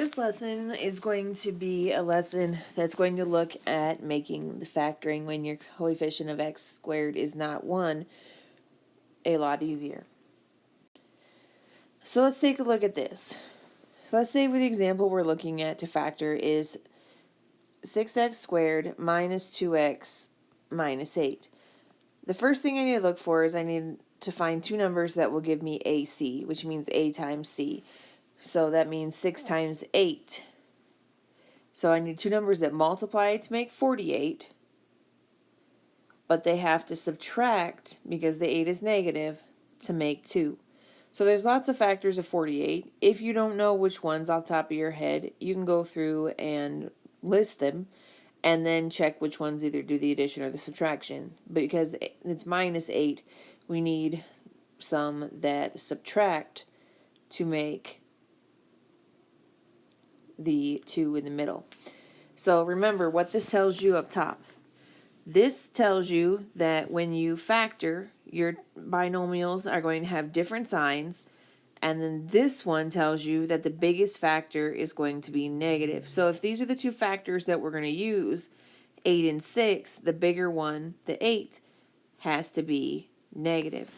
This lesson is going to be a lesson that's going to look at making the factoring when your coefficient of x squared is not 1 a lot easier. So let's take a look at this. So let's say with the example we're looking at to factor is 6x squared minus 2x minus 8. The first thing I need to look for is I need to find two numbers that will give me AC, which means A times C. So that means 6 times 8. So I need two numbers that multiply to make 48, but they have to subtract, because the 8 is negative, to make 2. So there's lots of factors of 48. If you don't know which ones off the top of your head, you can go through and list them and then check which ones either do the addition or the subtraction. But because it's minus 8, we need some that subtract to make the 2 in the middle. So remember what this tells you up top. This tells you that when you factor, your binomials are going to have different signs, and then this one tells you that the biggest factor is going to be negative. So if these are the two factors that we're going to use, 8 and 6, the bigger one, the 8, has to be negative.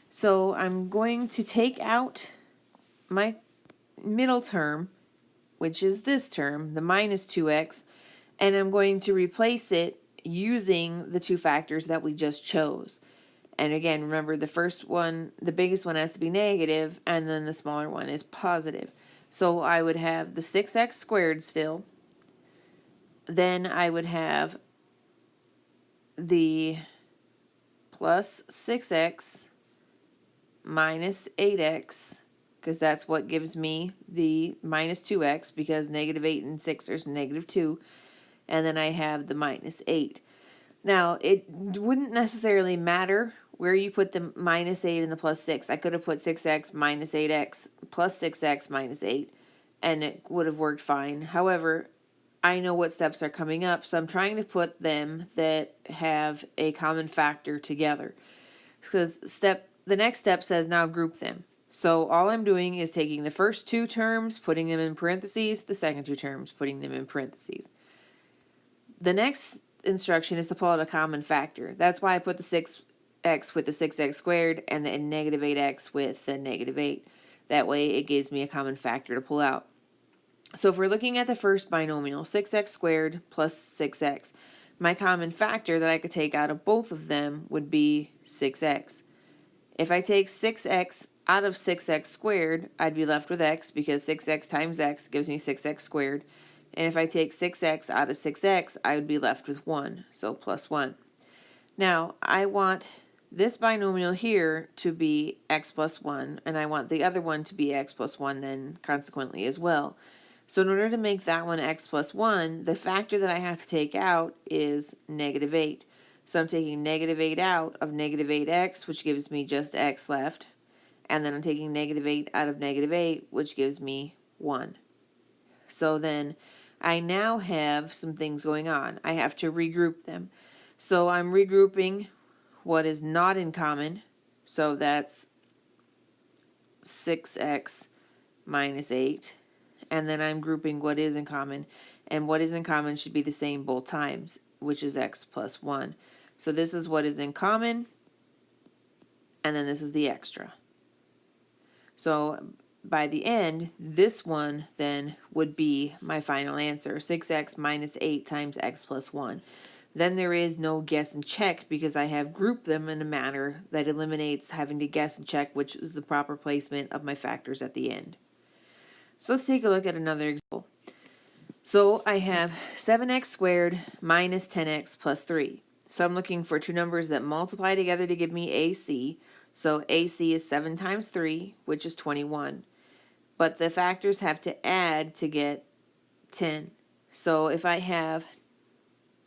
So I'm going to take out my middle term, which is this term, the minus 2x, and I'm going to replace it using the two factors that we just chose. And again, remember the first one, the biggest one has to be negative, and then the smaller one is positive. So I would have the 6x squared still. Then I would have the plus 6x minus 8x, because that's what gives me the minus 2x, because negative 8 and 6 is negative 2. And then I have the minus 8. Now, it wouldn't necessarily matter where you put the minus 8 and the plus 6. I could have put 6x minus 8x plus 6x minus 8, and it would have worked fine. However, I know what steps are coming up, so I'm trying to put them that have a common factor together. Because the next step says now group them. So all I'm doing is taking the first two terms, putting them in parentheses, the second two terms, putting them in parentheses. The next instruction is to pull out a common factor. That's why I put the 6x with the 6x squared and the negative 8x with the negative 8. That way it gives me a common factor to pull out. So if we're looking at the first binomial, 6x squared plus 6x, my common factor that I could take out of both of them would be 6x. If I take 6x out of 6x squared, I'd be left with x, because 6x times x gives me 6x squared. And if I take 6x out of 6x, I would be left with 1, so plus 1. Now, I want this binomial here to be x plus 1, and I want the other one to be x plus 1 then consequently as well. So in order to make that one x plus 1, the factor that I have to take out is negative 8. So I'm taking negative 8 out of negative 8x, which gives me just x left. And then I'm taking negative 8 out of negative 8, which gives me 1. So then I now have some things going on. I have to regroup them. So I'm regrouping what is not in common. So that's 6x minus 8. And then I'm grouping what is in common. And what is in common should be the same both times, which is x plus 1. So this is what is in common. And then this is the extra. So by the end, this one then would be my final answer, 6x minus 8 times x plus 1. Then there is no guess and check, because I have grouped them in a manner that eliminates having to guess and check which is the proper placement of my factors at the end. So let's take a look at another example. So I have 7x squared minus 10x plus 3. So I'm looking for two numbers that multiply together to give me AC. So AC is 7 times 3, which is 21. But the factors have to add to get 10. So if I have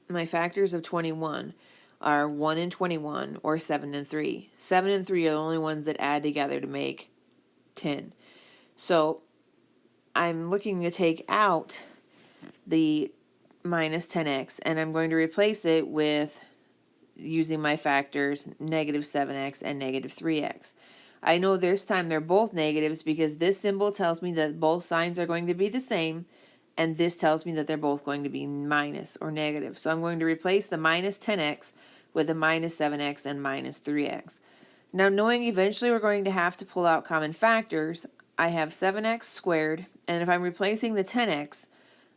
my factors of 21 are 1 and 21, or 7 and 3. 7 and 3 are the only ones that add together to make 10. So I'm looking to take out the minus 10x, and I'm going to replace it with using my factors negative 7x and negative 3x. I know this time they're both negatives because this symbol tells me that both signs are going to be the same, and this tells me that they're both going to be minus or negative. So I'm going to replace the minus 10x with a minus 7x and minus 3x. Now, knowing eventually we're going to have to pull out common factors, I have 7x squared, and if I'm replacing the 10x,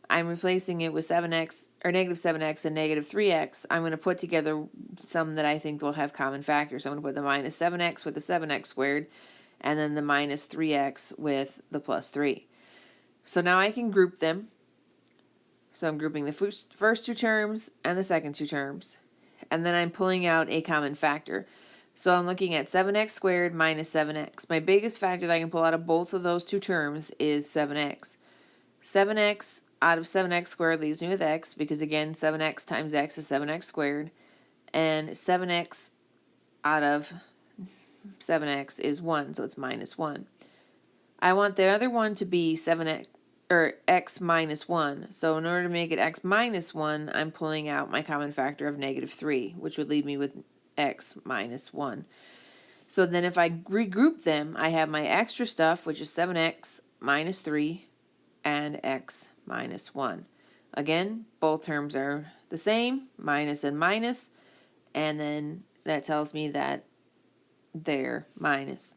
I'm replacing it with 7x, or negative 7x and negative 3x. I'm going to put together some that I think will have common factors. So I'm going to put the minus 7x with the 7x squared, and then the minus 3x with the plus 3. So now I can group them. So I'm grouping the first two terms and the second two terms. And then I'm pulling out a common factor. So I'm looking at 7x squared minus 7x. My biggest factor that I can pull out of both of those two terms is 7x. 7x out of 7x squared leaves me with x, because again, 7x times x is 7x squared. And 7x out of 7x is 1, so it's minus 1. I want the other one to be 7x, or x minus 1. So in order to make it x minus 1, I'm pulling out my common factor of negative 3, which would leave me with x minus 1. So then if I regroup them, I have my extra stuff, which is 7x minus 3 and x minus 1. Again, both terms are the same, minus and minus, and then that tells me that they're minus.